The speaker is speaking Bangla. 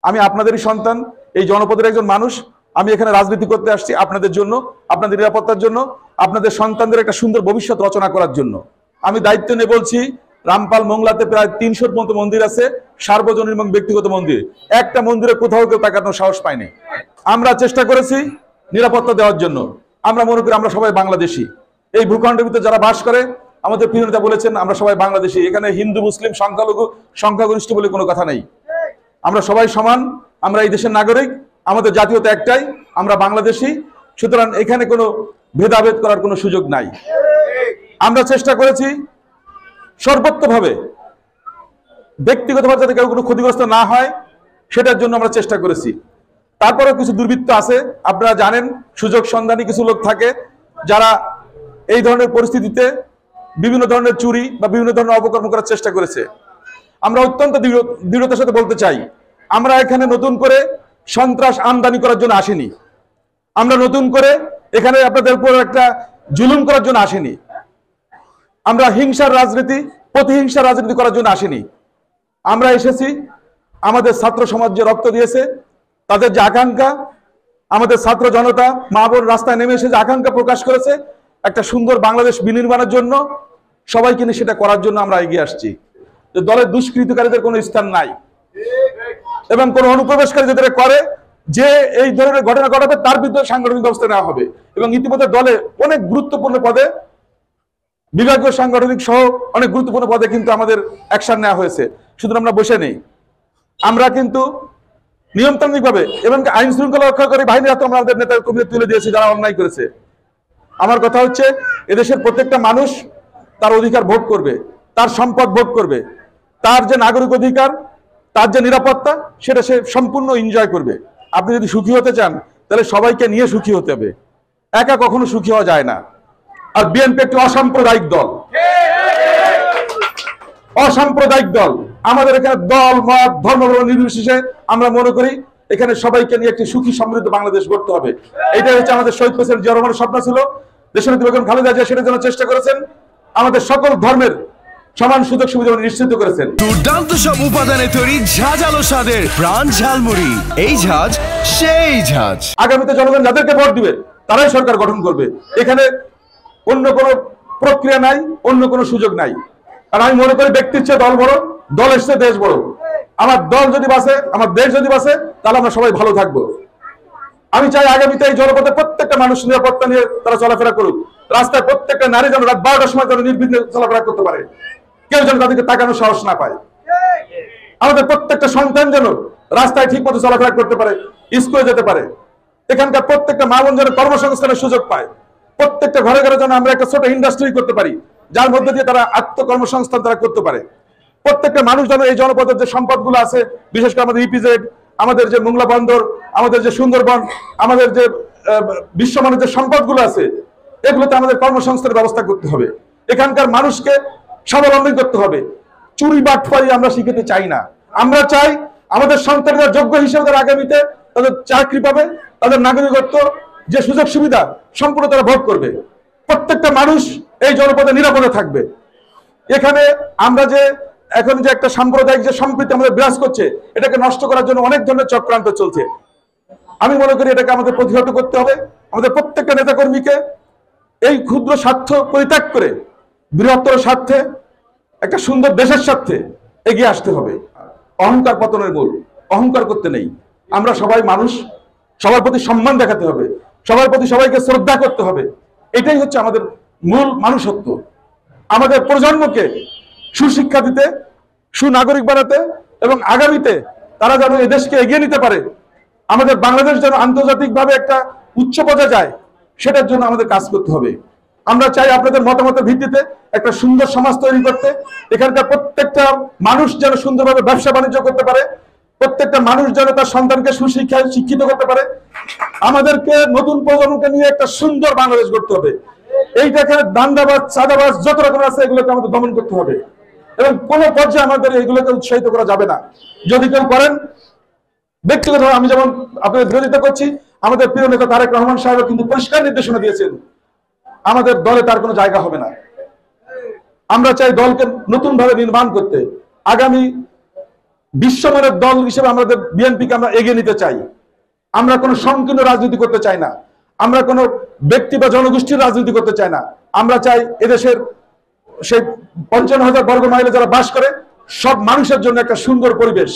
আমি আপনাদেরই সন্তান, এই জনপদের একজন মানুষ। আমি এখানে রাজনীতি করতে আসছি আপনাদের জন্য, আপনাদের নিরাপত্তার জন্য, আপনাদের সন্তানদের একটা সুন্দর ভবিষ্যৎ রচনা করার জন্য। আমি দায়িত্ব নিয়ে বলছি, রামপাল মোংলাতে প্রায় 300-র মতো মন্দির আছে, সার্বজনীন এবং ব্যক্তিগত মন্দির। একটা মন্দিরে কোথাও কেউ তাকানোর সাহস পায়নি। আমরা চেষ্টা করেছি নিরাপত্তা দেওয়ার জন্য। আমরা মনে করি আমরা সবাই বাংলাদেশি। এই ভূখণ্ডের ভিতরে যারা বাস করে, আমাদের প্রিয় নেতা বলেছেন আমরা সবাই বাংলাদেশি। এখানে হিন্দু মুসলিম সংখ্যাগরিষ্ঠ বলে কোনো কথা নেই। আমরা সবাই সমান, আমরা এই দেশের নাগরিক, আমাদের জাতীয়তা একটাই, আমরা বাংলাদেশি। সুতরাং এখানে কোনো ভেদাভেদ করার কোনো সুযোগ নাই। আমরা চেষ্টা করেছি সর্বত্রভাবে ব্যক্তিগতভাবে যাতে কেউ কোনো ক্ষতিগ্রস্ত না হয় সেটার জন্য আমরা চেষ্টা করেছি। তারপরেও কিছু দুর্বৃত্ত আছে, আপনারা জানেন, সুযোগ সন্ধানী কিছু লোক থাকে যারা এই ধরনের পরিস্থিতিতে বিভিন্ন ধরনের চুরি বা বিভিন্ন ধরনের অপকর্ম করার চেষ্টা করেছে। আমরা অত্যন্ত দৃঢ়তার সাথে বলতে চাই, আমরা এখানে নতুন করে সন্ত্রাস আমদানি করার জন্য আসিনি। আমরা নতুন করে এখানে আপনাদের উপর একটা জুলুম করার জন্য আসিনি। আমরা হিংসার রাজনীতি, প্রতিহিংসার রাজনীতি করার জন্য আসিনি। আমরা এসেছি, আমাদের ছাত্র সমাজ যে রক্ত দিয়েছে, তাদের যে আকাঙ্ক্ষা, আমাদের ছাত্র জনতা মা বোন রাস্তায় নেমে এসে যে আকাঙ্ক্ষা প্রকাশ করেছে একটা সুন্দর বাংলাদেশ বিনির্মাণের জন্য, সবাইকে নিয়ে সেটা করার জন্য আমরা এগিয়ে আসছি। দলের দুষ্কৃতকারীদের কোনো স্থান নাই এবং কোন অনুপ্রবেশকারী যাদের করে যে এই ধরনের ঘটনা ঘটাবে তার বিরুদ্ধে সাংগঠনিক ব্যবস্থা নেওয়া হবে। এবং ইতিমধ্যে দলে অনেক গুরুত্বপূর্ণ পদে, বিভাগীয় সাংগঠনিক সহ অনেক গুরুত্বপূর্ণ পদে কিন্তু আমাদের অ্যাকশন নেওয়া হয়েছে। সুতরাং আমরা বসে নেই, আমরা কিন্তু নিয়মতান্ত্রিকভাবে এবং আইন শৃঙ্খলা রক্ষাকারী বাহিনীর হাতে আমাদের নেতা কর্মীদের তুলে দিয়েছে যারা অন্যায় করেছে। আমার কথা হচ্ছে, এদেশের প্রত্যেকটা মানুষ তার অধিকার ভোগ করবে, তার সম্পদ ভোগ করবে, তার যে নাগরিক অধিকার, তার যে নিরাপত্তা, সেটা সে সম্পূর্ণ এনজয় করবে। আপনি যদি সুখী হতে চান তাহলে সবাইকে নিয়ে সুখী হতে হবে, একা কখনো সুখী হওয়া যায় না। আর বিএনপি একটি অসাম্প্রদায়িক দল, অসাম্প্রদায়িক দল। আমাদের এখানে দল মত ধর্ম নির্বিশেষে আমরা মনে করি এখানে সবাইকে নিয়ে একটি সুখী সমৃদ্ধ বাংলাদেশ গড়তে হবে। এটাই হচ্ছে আমাদের শহীদ প্রেসিডেন্ট জিয়া রহমানের স্বপ্ন ছিল। দেশনেত্রী বেগম খালেদা জিয়া সেটার জন্য চেষ্টা করেছেন, আমাদের সকল ধর্মের সমান সুযোগ সুবিধা নিশ্চিত করেছেন। দুর্দান্ত সব উপাদানে তৈরি ঝাঁঝালো স্বাদের প্রাণ ঝালমুড়ি, এই ঝাঁঝ সেই ঝাঁঝ। আগামীতে জনগণ যাদেরকে ভোট দিবে তারাই সরকার গঠন করবে, এখানে অন্য কোনো প্রক্রিয়া নাই, অন্য কোনো সুযোগ নাই। আর আমি মনে করি ব্যক্তির চেয়ে দল বড়, দলের চেয়ে দেশ বড়। আমার দল যদি বাঁচে, আমার দেশ যদি বাঁচে, তাহলে আমরা সবাই ভালো থাকবো। আমি চাই আগামীতে এই জনপথে প্রত্যেকটা মানুষ নিরাপত্তা নিয়ে তারা চলাফেরা করুক। রাস্তায় প্রত্যেকটা নারী যেন রাত 12টার সময় যেন নির্বিঘ্নে চলাফেরা করতে পারে, কেউ যেন তাদেরকে তাকানোর সাহস না পায়। আমাদের প্রত্যেকটা সন্তান যেন রাস্তায় ঠিক মতো চলাফেরা করতে পারে, স্কুলে যেতে পারে। এখানকার প্রত্যেকটা মা বোন যেন কর্মসংস্থানের সুযোগ পায়। প্রত্যেকটা ঘরে ঘরে যেন আমরা একটা ছোট ইন্ডাস্ট্রি করতে পারি, যার মধ্যে দিয়ে তারা আত্মকর্মসংস্থান তারা করতে পারে। প্রত্যেকটা মানুষ যেন এই জনপদের যে সম্পদগুলো আছে, বিশেষ করে আমাদের ইপিজেড, আমাদের যে মোংলা বন্দর, আমাদের যে সুন্দরবন, আমাদের যে বিশ্বমানের যে সম্পদগুলো আছে, এগুলোতে আমাদের কর্মসংস্থানের ব্যবস্থা করতে হবে। এখানকার মানুষকে স্বাবলম্বী করতে হবে। চুরি বাটপারি আমরা শিখাতে চাই না। আমরা চাই আমাদের সন্তানরা যোগ্য হিসেবে তারা আগামীতে তাদের চাকরি পাবে, তাদের নাগরিকত্ব যে সুযোগ সুবিধা সম্পূর্ণ তারা ভোগ করবে। প্রত্যেকটা মানুষ এই জনপদে নিরাপদে থাকবে। এখানে আমরা যে এখন যে একটা সাম্প্রদায়িক যে সম্প্রীতি আমাদের বিরাজ করছে, এটাকে নষ্ট করার জন্য অনেক ধরনের চক্রান্ত চলছে। আমি মনে করি এটাকে আমাদের প্রতিহত করতে হবে। আমাদের প্রত্যেকটা নেতাকর্মীকে এই ক্ষুদ্র স্বার্থ পরিত্যাগ করে বৃহত্তর স্বার্থে, একটা সুন্দর দেশের স্বার্থে এগিয়ে আসতে হবে। অহংকার পতনের মূল, অহংকার করতে নেই। আমরা সবাই মানুষ, সবার প্রতি সম্মান দেখাতে হবে, সবার প্রতি সবাইকে শ্রদ্ধা করতে হবে। এটাই হচ্ছে আমাদের মূল মানুষত্ব। আমাদের প্রজন্মকে সুশিক্ষা দিতে, সুনাগরিক বানাতে এবং আগামীতে তারা যেন এই দেশকে এগিয়ে নিতে পারে, আমাদের বাংলাদেশ যেন আন্তর্জাতিকভাবে একটা উচ্চ পর্যায়ে যায়, সেটার জন্য আমাদের কাজ করতে হবে। আমরা চাই আপনাদের মতামতের ভিত্তিতে একটা সুন্দর সমাজ তৈরি করতে। এখানকার প্রত্যেকটা মানুষ যেন সুন্দরভাবে ব্যবসা বাণিজ্য করতে পারে, প্রত্যেকটা মানুষ যেন তার সন্তানকে সুশিক্ষায় শিক্ষিত করতে পারে। আমাদেরকে নতুন প্রজন্মকে নিয়ে একটা সুন্দর বাংলাদেশ গড়তে হবে। এইটাকে দান্দাবাজ, চাঁদাবাজ যত রকম আছে এগুলোকে আমাদের দমন করতে হবে এবং কোন পর্যায়ে আমাদের এগুলোকে উৎসাহিত করা যাবে না। যদি কেউ করেন, ব্যক্তিগতভাবে আমি যেমন আপনাদের বিরোধিতা করছি, আমাদের প্রিয় নেতা তারেক রহমান সাহেব কিন্তু পরিষ্কার নির্দেশনা দিয়েছেন, আমাদের দলে তার কোনো জায়গা হবে না। আমরা চাই দলকে নতুন ভাবে নির্মাণ করতে। আগামী বিশ্বমানের দল হিসেবে আমাদের বিএনপিকে আমরা এগিয়ে নিতে চাই। আমরা কোনো সংকীর্ণ রাজনীতি করতে চাই না, আমরা কোনো ব্যক্তি বা জনগোষ্ঠীর রাজনীতি করতে চাই না। আমরা চাই এদেশের সেই 55,000 বর্গ মাইলে যারা বাস করে সব মানুষের জন্য একটা সুন্দর পরিবেশ।